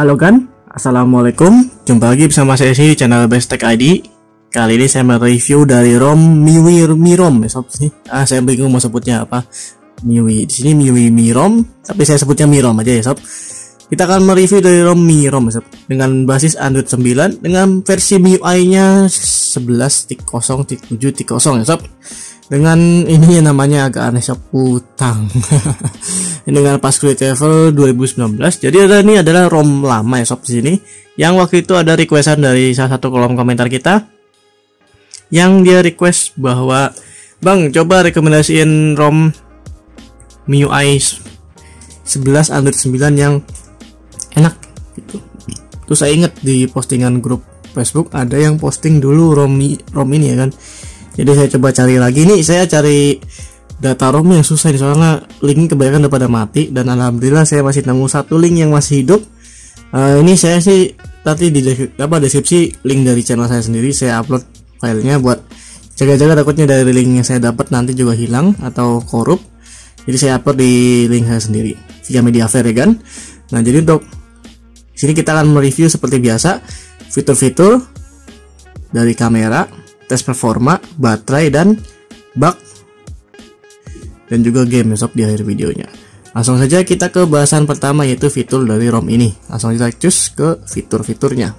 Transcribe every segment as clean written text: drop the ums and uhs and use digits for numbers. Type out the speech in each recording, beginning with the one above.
Halo kan, assalamualaikum. Jumpa lagi bersama saya di channel Best Tech ID. Kali ini saya mereview dari ROM MIUI MiROM. Saya bingung mau sebutnya apa. MIUI di sini MIUI MiROM, tapi saya sebutnya MiROM aja ya sob. Kita akan mereview dari ROM MiROM sob, dengan basis Android 9 dengan versi MIUI-nya 11.0.7.0 ya sob. Dengan ini yang namanya agak aneh sob, utang. Ini dengan Pascal Travel 2019. Jadi ini adalah ROM lama ya sob di sini. Yang waktu itu ada requestan dari salah satu kolom komentar kita, yang dia request bahwa Bang, coba rekomendasiin ROM MIUI 11 Android 9 yang enak gitu. Terus saya ingat di postingan grup Facebook ada yang posting dulu ROM ini ya kan. Jadi saya coba cari lagi nih, saya cari data ROM yang susah nih, soalnya link kebanyakan udah pada mati, dan alhamdulillah saya masih nemu satu link yang masih hidup. Ini saya sih tadi di deskripsi link dari channel saya sendiri, saya upload filenya buat jaga-jaga takutnya dari link yang saya dapat nanti juga hilang atau korup. Jadi saya upload di link saya sendiri via Mediafire ya kan. Nah, jadi untuk sini kita akan mereview seperti biasa fitur-fitur dari kamera, tes performa, baterai, dan bug, dan juga game ya sob di akhir videonya. Langsung saja kita ke bahasan pertama, yaitu fitur dari ROM ini. Langsung kita cus ke fitur-fiturnya.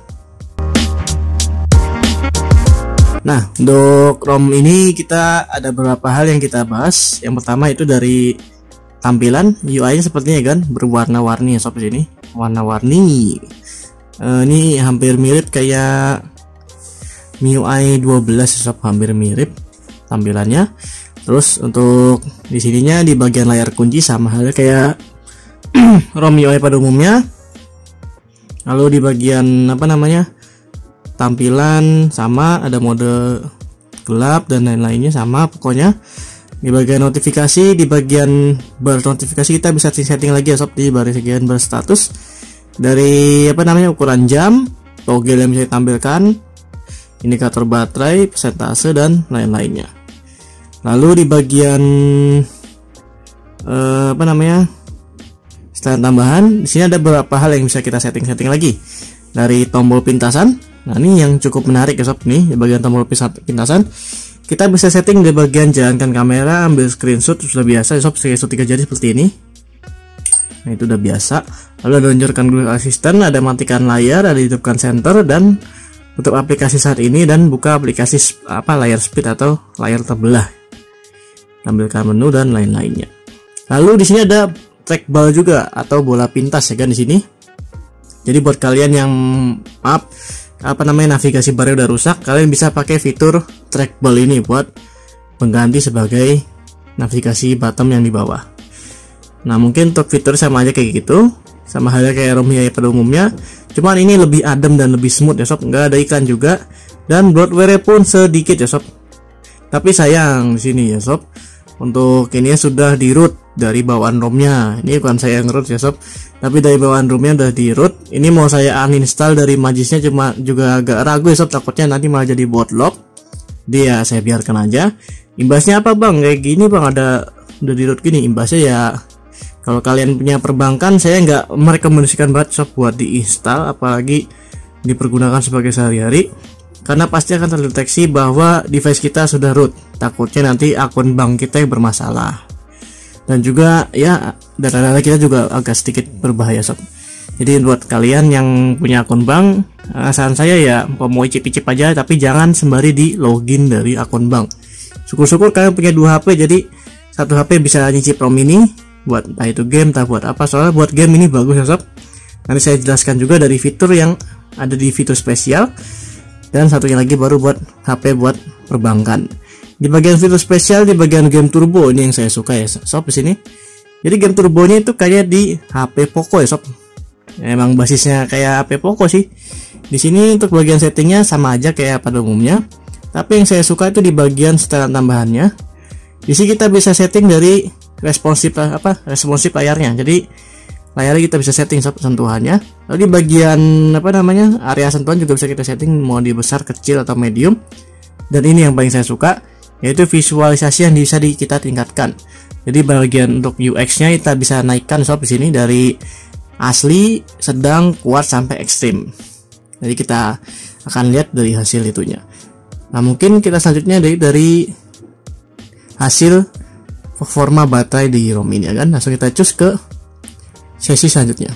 Nah, untuk ROM ini kita ada beberapa hal yang kita bahas. Yang pertama itu dari tampilan UI-nya, sepertinya kan berwarna-warni ya sob di sini. Warna-warni. Ini hampir mirip kayak MIUI 12 sob, hampir mirip tampilannya. Terus untuk di sininya di bagian layar kunci sama halnya kayak ROM MIUI pada umumnya. Lalu di bagian tampilan sama, ada mode gelap dan lain-lainnya sama pokoknya. Di bagian notifikasi, di bagian bar notifikasi kita bisa setting lagi ya sob, di bagian bar status. Dari ukuran jam, toggle yang bisa ditampilkan, indikator baterai, persentase, dan lain-lainnya. Lalu di bagian setelan tambahan, di sini ada beberapa hal yang bisa kita setting lagi. Dari tombol pintasan, nah ini yang cukup menarik ya sob, nih di bagian tombol pintasan kita bisa setting di bagian jalankan kamera, ambil screenshot, sudah biasa ya sob, screenshot 3 jari seperti ini. Nah, itu udah biasa. Lalu ada luncurkan Google Assistant, ada matikan layar, ada hidupkan center, dan tutup aplikasi saat ini, dan buka aplikasi layar speed atau layar terbelah, tampilkan menu dan lain-lainnya. Lalu di sini ada trackball juga atau bola pintas ya kan di sini. Jadi buat kalian yang navigasi barnya udah rusak, kalian bisa pakai fitur trackball ini buat pengganti sebagai navigasi bottom yang di bawah. Nah, mungkin untuk fitur sama aja kayak gitu, sama halnya kayak ROM MIUI pada umumnya, cuman ini lebih adem dan lebih smooth ya sob, nggak ada iklan juga, dan bloatware pun sedikit ya sob. Tapi sayang di sini ya sob, untuk ini sudah di root dari bawaan ROM-nya. Ini bukan saya yang root ya sob, tapi dari bawaan ROM-nya udah di root. Ini mau saya uninstall dari Majisnya, cuma juga agak ragu ya sob, takutnya nanti malah jadi bootlock. Dia saya biarkan aja. Imbasnya apa bang? Kayak gini bang, udah di root gini. Imbasnya ya, kalau kalian punya perbankan, saya nggak merekomendasikan banget sob buat diinstal, apalagi dipergunakan sebagai sehari-hari, karena pasti akan terdeteksi bahwa device kita sudah root. Takutnya nanti akun bank kita yang bermasalah, dan juga ya data-data kita juga agak sedikit berbahaya sob. Jadi buat kalian yang punya akun bank, saran saya ya mau icip-icip aja, tapi jangan sembari di login dari akun bank. Syukur-syukur kalian punya 2 HP, jadi satu HP bisa nyicip ROM ini buat entah itu game, entah buat apa. Soalnya buat game ini bagus ya sob. Nanti saya jelaskan juga dari fitur yang ada di fitur spesial, dan satunya lagi baru buat HP buat perbankan. Di bagian fitur spesial, di bagian game turbo, ini yang saya suka ya sob di sini. Jadi game turbonya itu kayak di HP Poco ya sob. Emang basisnya kayak HP Poco sih. Di sini untuk bagian settingnya sama aja kayak pada umumnya, tapi yang saya suka itu di bagian setelan tambahannya. Di sini kita bisa setting dari responsif layarnya. Jadi layarnya kita bisa setting sentuhannya. Lalu di bagian area sentuhan juga bisa kita setting mau dibesar, kecil, atau medium. Dan ini yang paling saya suka, yaitu visualisasi yang bisa kita tingkatkan. Jadi bagian untuk UX-nya kita bisa naikkan sob di sini dari asli, sedang, kuat sampai ekstrim. Jadi kita akan lihat dari hasil itunya. Nah, mungkin kita selanjutnya dari hasil performa baterai di ROM ini ya kan. Langsung kita cus ke sesi selanjutnya.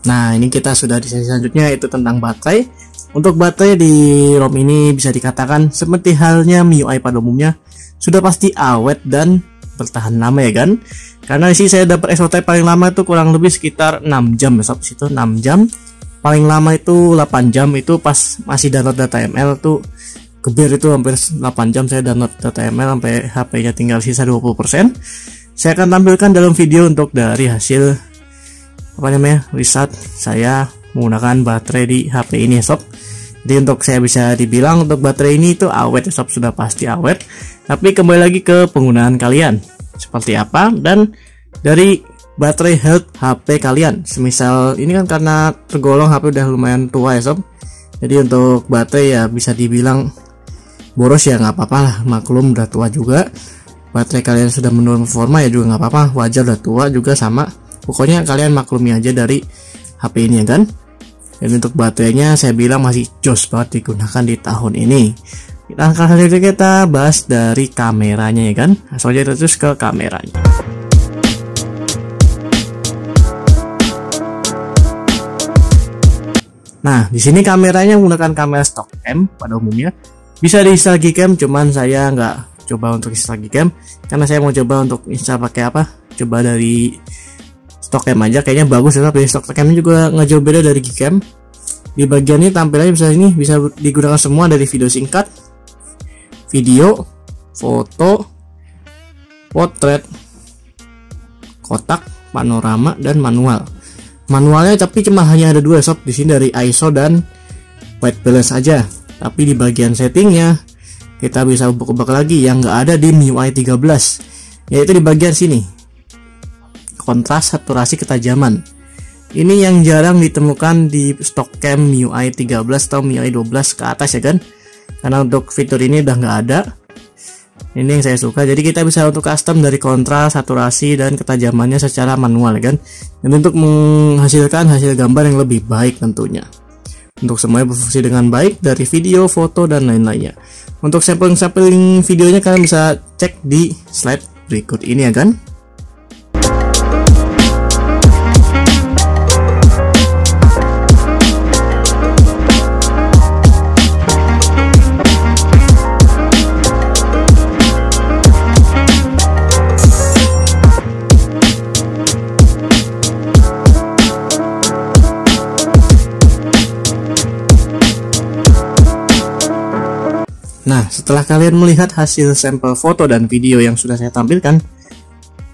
Nah, ini kita sudah di sesi selanjutnya, yaitu tentang baterai. Untuk baterai di ROM ini bisa dikatakan seperti halnya MIUI pada umumnya, sudah pasti awet dan bertahan lama ya kan. Karena di sini saya dapat SOT paling lama itu kurang lebih sekitar 6 jam ya sob, situ 6 jam. Paling lama itu 8 jam, itu pas masih download data ML tuh gebir, itu hampir 8 jam saya download data ML sampai HP-nya tinggal sisa 20%. Saya akan tampilkan dalam video untuk dari hasil riset saya menggunakan baterai di HP ini ya sob. Jadi untuk saya bisa dibilang untuk baterai ini itu awet ya sob, sudah pasti awet. Tapi kembali lagi ke penggunaan kalian seperti apa dan dari baterai health HP kalian. Semisal ini kan karena tergolong HP udah lumayan tua ya sob, jadi untuk baterai ya bisa dibilang boros ya, nggak apa-apa lah, maklum udah tua juga. Baterai kalian sudah menurun performa ya juga nggak apa-apa, wajar, udah tua juga sama. Pokoknya kalian maklumi aja dari HP ini ya kan. Dan untuk baterainya saya bilang masih jos banget digunakan di tahun ini. Langkah selanjutnya kita bahas dari kameranya ya kan. Langsung aja terus ke kameranya. Nah, di sini kameranya menggunakan kamera stock cam pada umumnya. Bisa di-install Gcam, cuman saya nggak coba untuk install Gcam karena saya mau coba untuk install pakai apa? Coba dari stock cam aja, kayaknya bagus ya, tapi stock camnya juga nggak jauh beda dari Gcam. Di bagian ini tampilannya bisa digunakan semua, dari video singkat, video, foto, potret, kotak, panorama, dan manual. Manualnya tapi cuma hanya ada 2 sob di sini, dari ISO dan white balance aja. Tapi di bagian settingnya kita bisa ubah-ubah lagi yang nggak ada di MIUI 13, yaitu di bagian sini, kontras, saturasi, ketajaman. Ini yang jarang ditemukan di stock cam MIUI 13 atau MIUI 12 ke atas ya kan. Karena untuk fitur ini udah nggak ada. Ini yang saya suka. Jadi kita bisa untuk custom dari kontras, saturasi, dan ketajamannya secara manual ya kan. Dan untuk menghasilkan hasil gambar yang lebih baik tentunya. Untuk semuanya berfungsi dengan baik dari video, foto, dan lain-lainnya. Untuk sampling videonya kalian bisa cek di slide berikut ini ya kan. Nah, setelah kalian melihat hasil sampel foto dan video yang sudah saya tampilkan,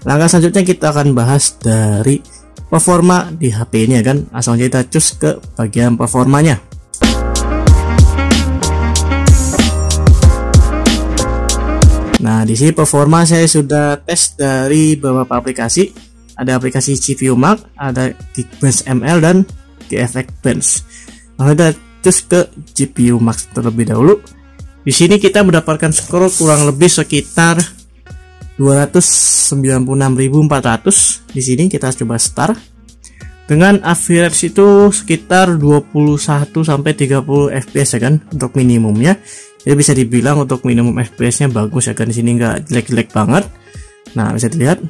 langkah selanjutnya kita akan bahas dari performa di HP ini ya kan. Langsung aja kita cus ke bagian performanya. Nah, di sini performa saya sudah tes dari beberapa aplikasi. Ada aplikasi GPU Mark, ada Geekbench ML, dan GFX Bench. Lalu kita cus ke GPU Max terlebih dahulu. Di sini kita mendapatkan skor kurang lebih sekitar 296.400. Di sini kita coba start dengan average itu sekitar 21 sampai 30 fps ya kan untuk minimumnya. Jadi bisa dibilang untuk minimum fps-nya bagus ya kan, di sini nggak jelek-jelek banget. Nah, bisa dilihat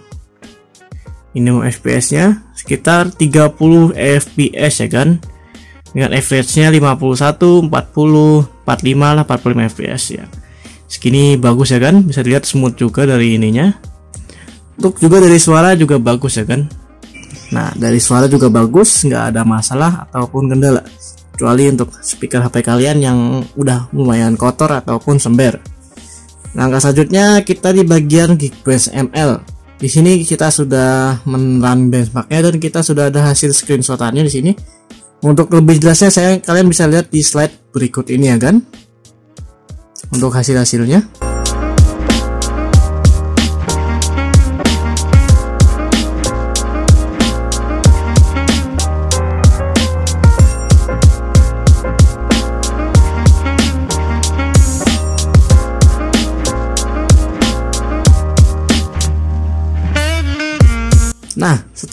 minimum fps-nya sekitar 30 fps ya kan. Dengan average-nya 51, 40, 45 lah, 45 fps ya. Segini bagus ya kan, bisa dilihat smooth juga dari ininya. Untuk juga dari suara juga bagus ya kan. Nah, dari suara juga bagus, nggak ada masalah ataupun kendala. Kecuali untuk speaker HP kalian yang udah lumayan kotor ataupun sember. Langkah selanjutnya kita di bagian Geekbench ML. Di sini kita sudah men-run benchmarknya dan kita sudah ada hasil screenshotannya di sini. Untuk lebih jelasnya kalian bisa lihat di slide berikut ini ya kan. Untuk hasil-hasilnya.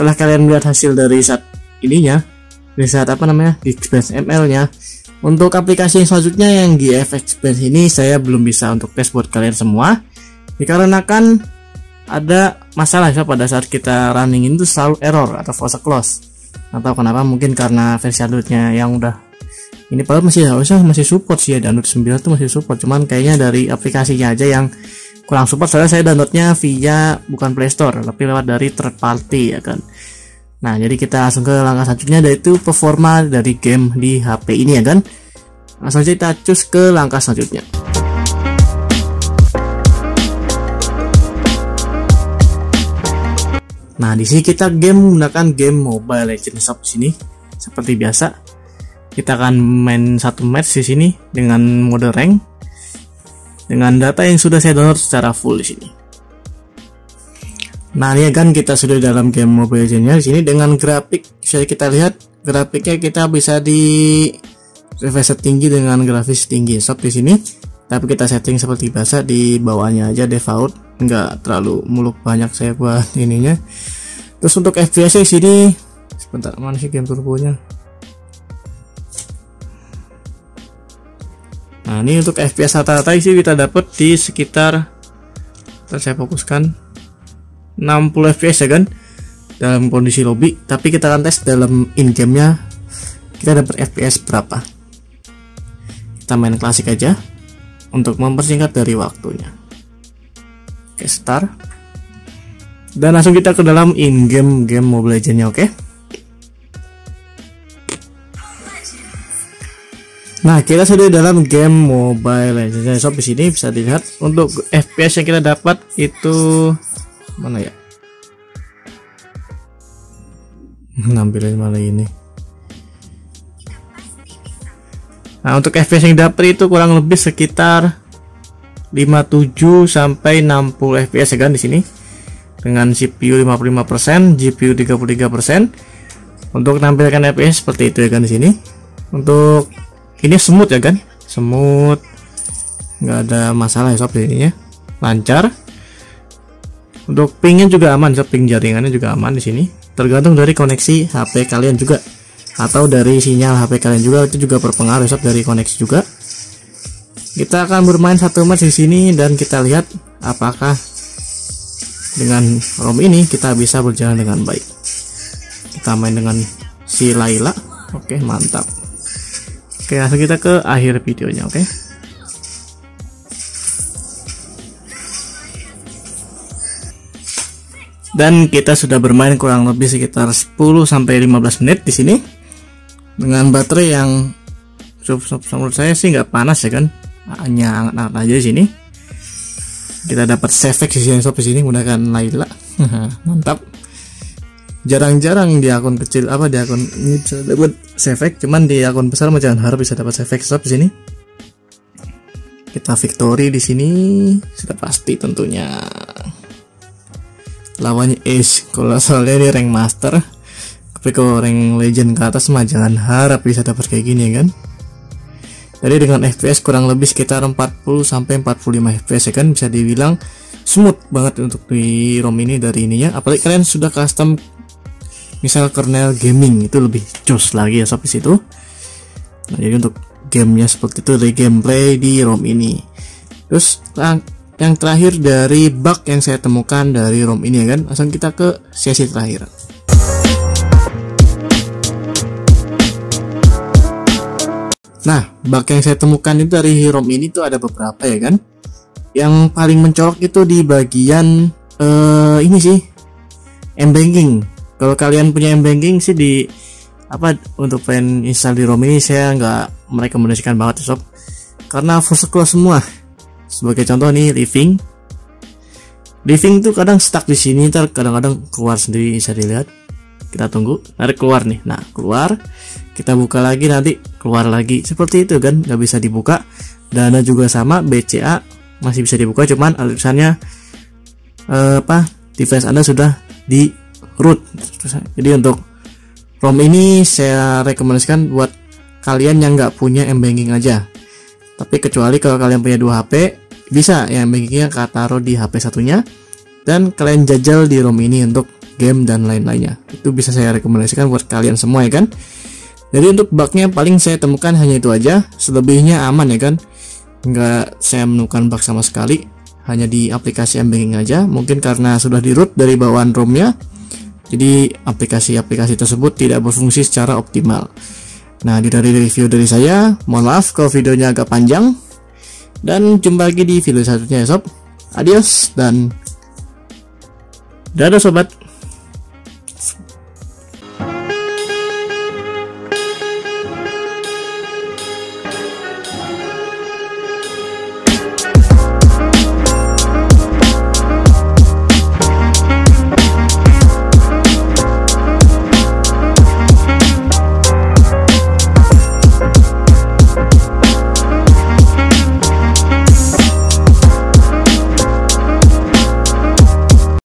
setelah kalian melihat hasil dari saat ininya, dari saat apa namanya Geekbench ML nya, untuk aplikasi yang selanjutnya yang GFX Bench ini saya belum bisa untuk tes buat kalian semua, dikarenakan ada masalah ya pada saat kita running itu selalu error atau false close. Atau kenapa, mungkin karena versi Androidnya yang udah ini, padahal masih support sih ya, Android 9 tuh masih support, cuman kayaknya dari aplikasinya aja yang kurang support. Soalnya saya downloadnya via bukan Play Store tapi lewat dari third party ya kan. Nah, jadi kita langsung ke langkah selanjutnya, yaitu performa dari game di HP ini ya kan. Langsung aja kita cus ke langkah selanjutnya. Nah, di sini kita menggunakan game Mobile Legends Shop sini. Seperti biasa, kita akan main satu match di sini dengan mode rank dengan data yang sudah saya download secara full di sini. Nah, ini kan kita sudah dalam game Mobile Legends-nya di sini dengan grafik. Bisa kita lihat grafiknya, kita bisa di refresh tinggi dengan grafis tinggi shop di sini. Tapi kita setting seperti biasa di bawahnya aja default, enggak terlalu muluk banyak saya buat ininya. Terus untuk FPS di sini, sebentar, mana sih game turbonya? Nah, ini untuk FPS rata-rata sih kita dapat di sekitar, saya fokuskan 60 fps ya kan dalam kondisi lobby. Tapi kita akan tes dalam in game nya kita dapat fps berapa. Kita main klasik aja untuk mempersingkat dari waktunya. Oke, start, dan langsung kita ke dalam in game Mobile Legends nya. Oke. Nah, kita sudah dalam game Mobile Legends Shop. Di sini bisa dilihat untuk FPS yang kita dapat itu mana ya? Nampilin mana ini? Nah, untuk FPS yang dapat itu kurang lebih sekitar 57 sampai 60 FPS ya kan di sini. Dengan CPU 55%, GPU 33%. Untuk menampilkan FPS seperti itu ya kan di sini. Untuk ini smooth ya kan, smooth, nggak ada masalah ya sob, ininya lancar. Untuk pingnya juga aman sob, ping jaringannya juga aman di sini. Tergantung dari koneksi HP kalian juga, atau dari sinyal HP kalian juga, itu juga berpengaruh sob, dari koneksi juga. Kita akan bermain satu match di sini dan kita lihat apakah dengan ROM ini kita bisa berjalan dengan baik. Kita main dengan si Layla. Oke, mantap. Oke, langsung kita ke akhir videonya. Oke. Dan kita sudah bermain kurang lebih sekitar 10 sampai 15 menit di sini dengan baterai yang menurut saya sih nggak panas ya kan, hanya hangat-hangat aja di sini. Kita dapat save di sini sob, di sini menggunakan Layla. Mantap. Jarang-jarang di akun kecil di akun ini bisa dapat save, cuman di akun besar jangan harap bisa dapat save sob di sini. Kita victory di sini sudah pasti tentunya. Lawannya Ace, kalau soalnya ini rank master. Tapi kalau rank legend ke atas mah jangan harap bisa dapat kayak gini ya kan. Jadi dengan FPS kurang lebih sekitar 40 sampai 45 FPS ya kan, bisa dibilang smooth banget untuk di ROM ini dari ininya. Apalagi kalian sudah custom misal kernel gaming, itu lebih jos lagi ya sob di situ. Nah, jadi untuk gamenya seperti itu dari gameplay di ROM ini. Terus yang terakhir dari bug yang saya temukan dari ROM ini ya kan, langsung kita ke sesi terakhir. Nah, bug yang saya temukan itu dari ROM ini tuh ada beberapa ya kan. Yang paling mencolok itu di bagian ini sih, M-Banking. Kalau kalian punya M-Banking sih di untuk pengen install di ROM ini saya nggak merekomendasikan banget ya sob, karena force close semua. Sebagai contoh nih, living tuh kadang stuck di sini, ntar kadang-kadang keluar sendiri, bisa dilihat. Kita tunggu, tarik keluar nih. Nah, keluar, kita buka lagi, nanti keluar lagi, seperti itu kan, nggak bisa dibuka. Dana juga sama, BCA masih bisa dibuka, cuman alisannya device Anda sudah di root. Jadi untuk ROM ini saya rekomendasikan buat kalian yang nggak punya M-Banking aja. Tapi kecuali kalau kalian punya 2 HP, bisa ya M-Bankingnya taruh di HP satunya dan kalian jajal di ROM ini untuk game dan lain-lainnya. Itu bisa saya rekomendasikan buat kalian semua ya kan. Jadi untuk bugnya paling saya temukan hanya itu aja, selebihnya aman ya kan. Nggak saya menemukan bug sama sekali, hanya di aplikasi M-Banking aja. Mungkin karena sudah di root dari bawaan ROM-nya, jadi aplikasi-aplikasi tersebut tidak berfungsi secara optimal. Nah, dari review dari saya, mohon maaf kalau videonya agak panjang, dan jumpa lagi di video selanjutnya ya sob. Adios dan dadah sobat.